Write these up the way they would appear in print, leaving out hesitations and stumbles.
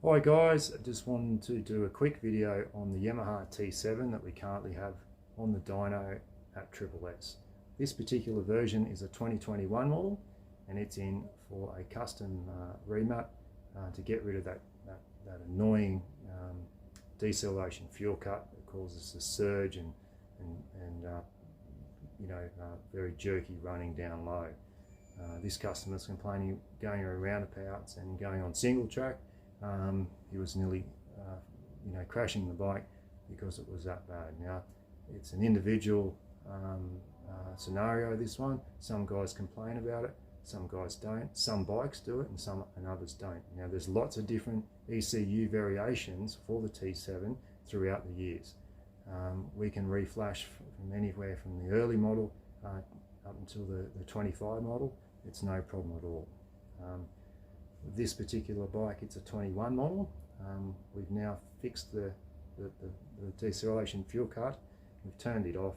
Hi guys, I just wanted to do a quick video on the Yamaha T7 that we currently have on the dyno at SSS. This particular version is a 2021 model and it's in for a custom remap to get rid of that annoying deceleration fuel cut that causes a surge and very jerky running down low. This customer's complaining going around roundabouts and going on single track. He was nearly crashing the bike because it was that bad. Now it's an individual scenario, this one. Some guys complain about it, some guys don't. Some bikes do it and others don't. Now there's lots of different ECU variations for the T7 throughout the years. We can reflash from anywhere from the early model up until the 25 model. It's no problem at all. This particular bike, it's a 21 model. We've now fixed the deceleration fuel cut. We've turned it off.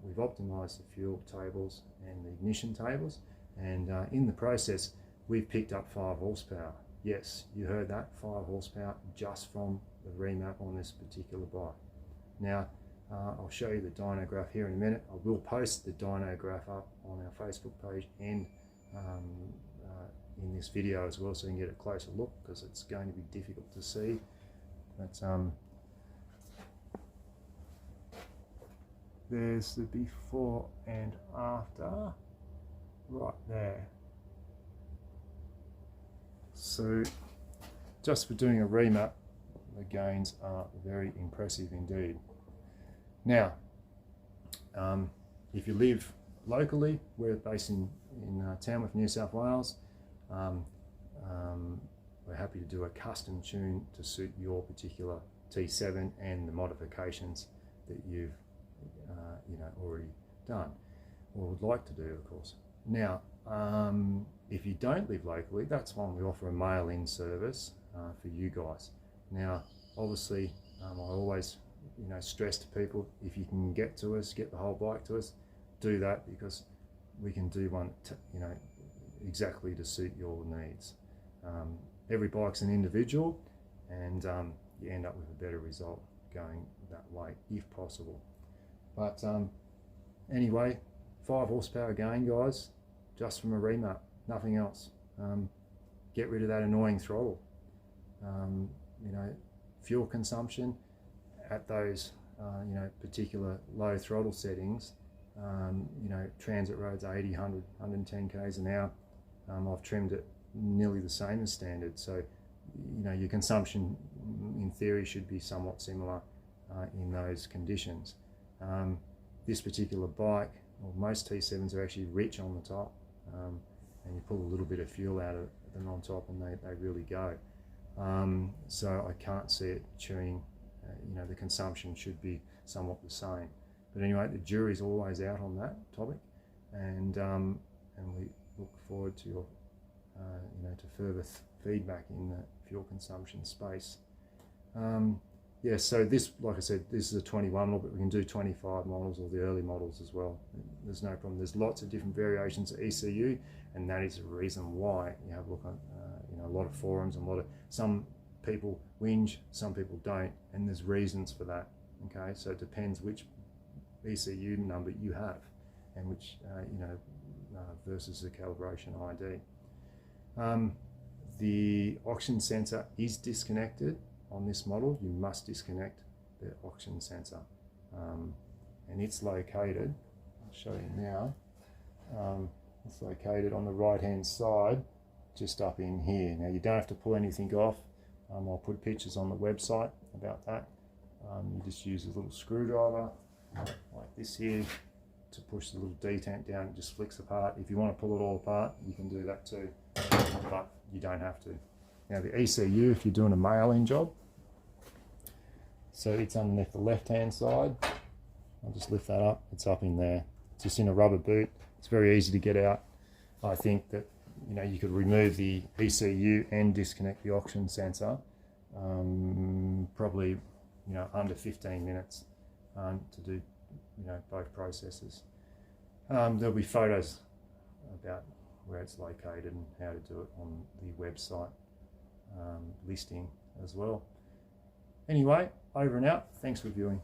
We've optimized the fuel tables and the ignition tables, and in the process we've picked up 5 horsepower. Yes, you heard that, 5 horsepower just from the remap on this particular bike. Now I'll show you the dyno graph here in a minute. I will post the dyno graph up on our Facebook page and in this video as well, so you can get a closer look, because it's going to be difficult to see. But there's the before and after right there. So just for doing a remap, the gains are very impressive indeed. Now if you live locally, we're based in Tamworth, New South Wales. We're happy to do a custom tune to suit your particular T7 and the modifications that you've already done or would like to do, of course. Now if you don't live locally, that's fine. We offer a mail-in service for you guys. Now obviously I always stress to people, if you can get to us, get the whole bike to us, do that, because we can do one exactly to suit your needs. Every bike's an individual, and you end up with a better result going that way if possible. But anyway, 5 horsepower gain, guys, just from a remap, nothing else. Get rid of that annoying throttle. Fuel consumption at those particular low throttle settings, transit roads 80, 100, 110 k's an hour. I've trimmed it nearly the same as standard, so your consumption in theory should be somewhat similar in those conditions. This particular bike, or most T7s, are actually rich on the top, and you pull a little bit of fuel out of them on top and they really go. So I can't see it chewing. The consumption should be somewhat the same. But anyway, the jury's always out on that topic, and we look forward to your to further feedback in the fuel consumption space. Yeah, so this, like I said, this is a 21 model, but we can do 25 models or the early models as well. There's no problem. There's lots of different variations of ECU, and that is the reason why you have a look at a lot of forums and some people whinge, some people don't, and there's reasons for that. Okay, so it depends which ECU number you have and which versus the calibration ID. The oxygen sensor is disconnected on this model. You must disconnect the oxygen sensor, and it's located, I'll show you now, it's located on the right hand side, just up in here. Now you don't have to pull anything off. I'll put pictures on the website about that. You just use a little screwdriver like this here to push the little detent down. It just flicks apart. If you want to pull it all apart, you can do that too, but you don't have to. Now the ECU, if you're doing a mail-in job, so it's underneath the left-hand side. I'll just lift that up. It's up in there. It's just in a rubber boot. It's very easy to get out. I think that you could remove the ECU and disconnect the oxygen sensor probably under 15 minutes to do both processes. There'll be photos about where it's located and how to do it on the website. listing as well. Anyway, over and out. Thanks for viewing.